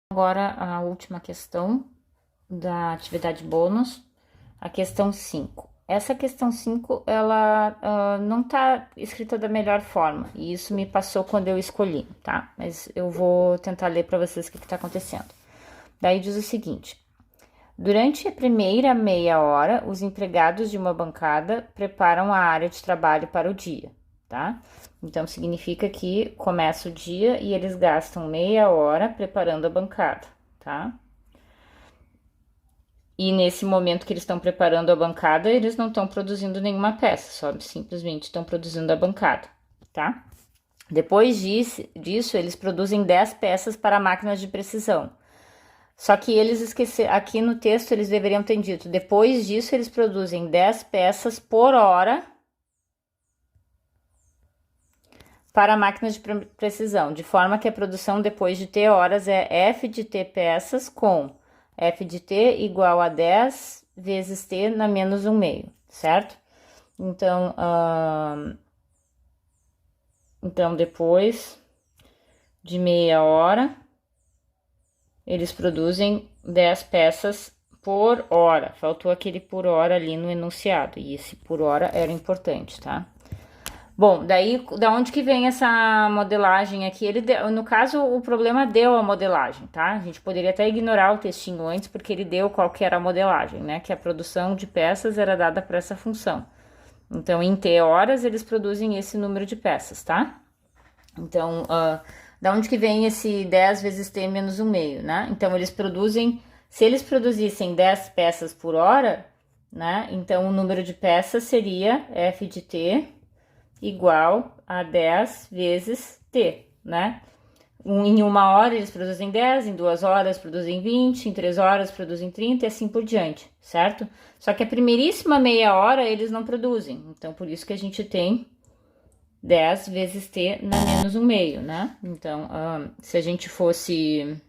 Agora, a última questão da atividade bônus, a questão 5. Essa questão 5, ela não tá escrita da melhor forma, e isso me passou quando eu escolhi, tá? Mas eu vou tentar ler para vocês o que tá acontecendo. Daí diz o seguinte: durante a primeira meia hora, os empregados de uma bancada preparam a área de trabalho para o dia, tá? Então, significa que começa o dia e eles gastam meia hora preparando a bancada, tá? E nesse momento que eles estão preparando a bancada, eles não estão produzindo nenhuma peça, só simplesmente estão produzindo a bancada, tá? Depois disso, eles produzem 10 peças para máquinas de precisão. Só que eles esqueceram, aqui no texto eles deveriam ter dito, depois disso eles produzem 10 peças por hora para máquinas de precisão, de forma que a produção depois de T horas é F de T peças com F de T igual a 10 vezes T na menos 1 meio, certo? Então, depois de meia hora, eles produzem 10 peças por hora. Faltou aquele por hora ali no enunciado, e esse por hora era importante, tá? Bom, daí, da onde que vem essa modelagem aqui? No caso, o problema deu a modelagem, tá? A gente poderia até ignorar o textinho antes, porque ele deu qual que era a modelagem, né? Que a produção de peças era dada para essa função. Então, em T horas, eles produzem esse número de peças, tá? Então, da onde que vem esse 10 vezes T menos 1 meio, né? Então, eles produzem, se eles produzissem 10 peças por hora, né? Então, o número de peças seria F de T igual a 10 vezes T, né? Em 1 hora eles produzem 10, em 2 horas produzem 20, em 3 horas produzem 30 e assim por diante, certo? Só que a primeiríssima meia hora eles não produzem, então por isso que a gente tem 10 vezes T na menos 1 meio, né? Então, se a gente fosse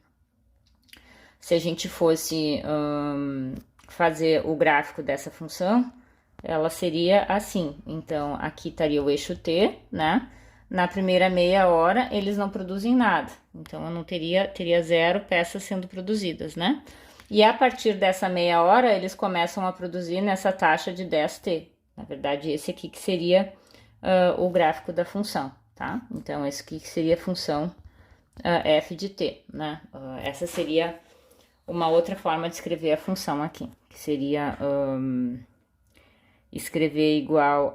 fazer o gráfico dessa função, ela seria assim. Então, aqui estaria o eixo T, né? Na primeira meia hora, eles não produzem nada. Então, eu não teria 0 peças sendo produzidas, né? E a partir dessa meia hora, eles começam a produzir nessa taxa de 10T. Na verdade, esse aqui que seria o gráfico da função, tá? Então, esse aqui que seria a função f de t, né? Essa seria uma outra forma de escrever a função aqui, que seria escrever igual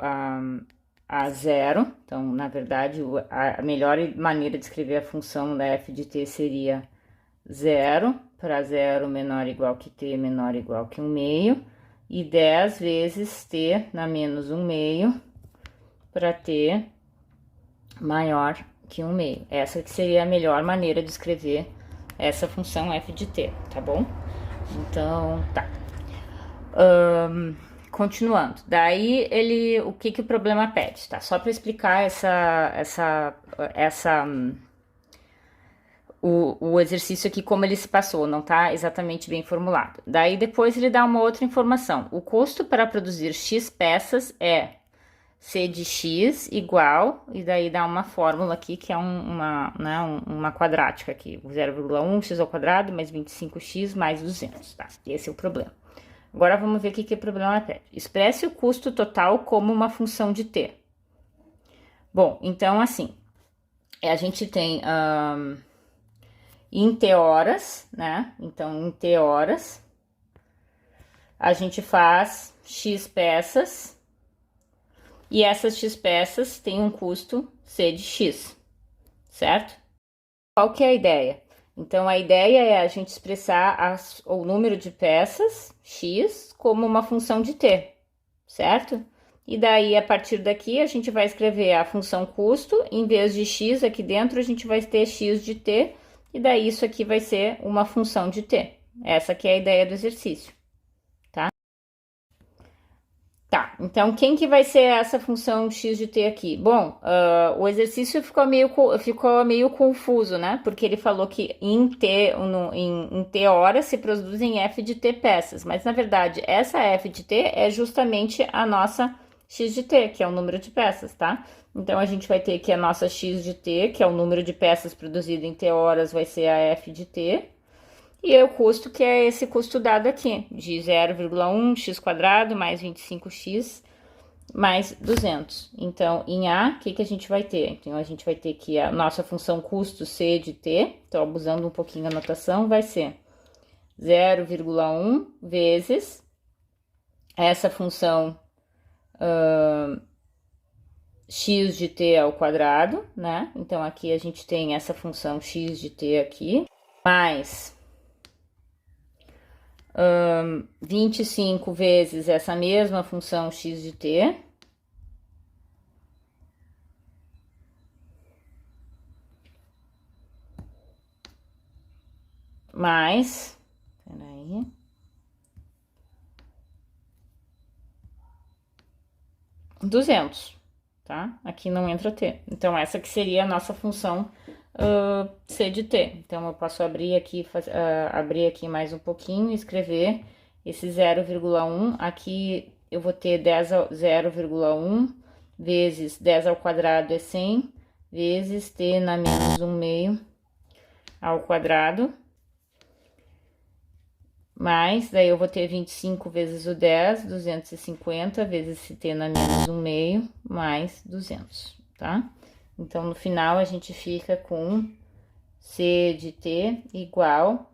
a zero. Então, na verdade, a melhor maneira de escrever a função da f de t seria 0 para 0 menor ou igual que t menor ou igual que 1 meio, e 10 vezes t na menos 1 meio para t maior que 1 meio. Essa que seria a melhor maneira de escrever essa função f de t, tá bom? Então, tá. Continuando. Daí, o que o problema pede, tá? Só para explicar o exercício aqui, como ele se passou, não tá exatamente bem formulado. Daí, depois ele dá uma outra informação. O custo para produzir X peças é C de X igual, e daí dá uma fórmula aqui, que é uma quadrática aqui, 0,1 x ao quadrado mais 25x mais 200, tá? Esse é o problema. Agora, vamos ver o que o problema pede. Expresse o custo total como uma função de t. Bom, então, assim, a gente tem em t horas, né? Então, em t horas, a gente faz x peças, e essas x peças têm um custo c de x, certo? Qual que é a ideia? Então, a ideia é a gente expressar o número de peças, x, como uma função de t, certo? E daí, a partir daqui, a gente vai escrever a função custo, em vez de x aqui dentro, a gente vai ter x de t, e daí isso aqui vai ser uma função de t. Essa aqui é a ideia do exercício, tá? Tá, então quem que vai ser essa função x de t aqui? Bom, o exercício ficou meio confuso, né? Porque ele falou que em t horas se produzem f de t peças, mas na verdade essa f de t é justamente a nossa x de t, que é o número de peças, tá? Então a gente vai ter que a nossa x de t, que é o número de peças produzido em t horas, vai ser a f de t, E o custo, que é esse custo dado aqui, de 0,1 x quadrado mais 25x mais 200. Então, em A, o que a gente vai ter? Então, a gente vai ter que a nossa função custo C de T, estou abusando um pouquinho da notação, vai ser 0,1 vezes essa função x de t ao quadrado, né? Então, aqui a gente tem essa função x de t aqui, mais 25 vezes essa mesma função x de t, mais, peraí, $200, tá? Aqui não entra t. Então, essa que seria a nossa função c de t. Então, eu posso abrir aqui mais um pouquinho e escrever esse 0,1. Aqui eu vou ter 0,1 vezes 10 ao quadrado é 100, vezes t na menos 1 meio ao quadrado. Mais, daí eu vou ter 25 vezes o 10, 250, vezes esse t na menos 1 meio, mais 200, tá? Então, no final, a gente fica com c de t igual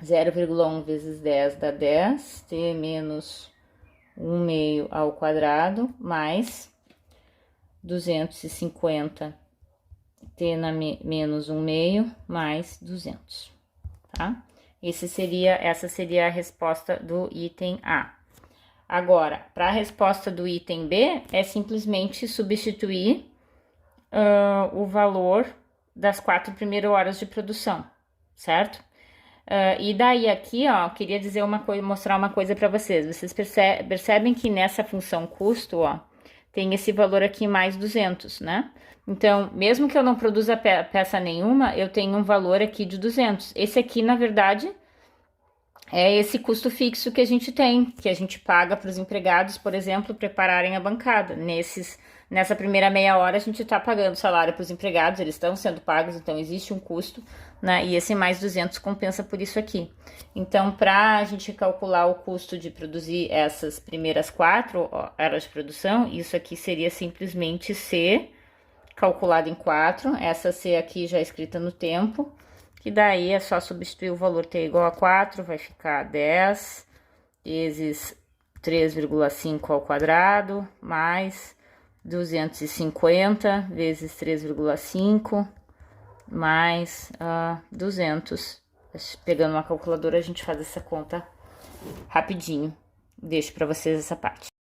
0,1 vezes 10 dá 10, t menos 1 meio ao quadrado, mais 250, t na menos 1 meio, mais 200, tá? Essa seria a resposta do item A. Agora, para a resposta do item B, é simplesmente substituir o valor das 4 primeiras horas de produção, certo? E daí aqui, ó, eu queria dizer mostrar uma coisa para vocês. Vocês percebem que nessa função custo, ó, tem esse valor aqui mais 200, né? Então, mesmo que eu não produza peça nenhuma, eu tenho um valor aqui de 200. Esse aqui, na verdade, é esse custo fixo que a gente tem, que a gente paga para os empregados, por exemplo, prepararem a bancada. Nessa primeira meia hora, a gente está pagando salário para os empregados, eles estão sendo pagos, então existe um custo, né? E esse mais 200 compensa por isso aqui. Então, para a gente calcular o custo de produzir essas primeiras 4 horas de produção, isso aqui seria simplesmente C calculado em 4, essa C aqui já escrita no tempo, que daí é só substituir o valor t igual a 4, vai ficar 10 vezes 3,5 ao quadrado, mais 250 vezes 3,5, mais 200. Pegando uma calculadora, a gente faz essa conta rapidinho. Deixo para vocês essa parte.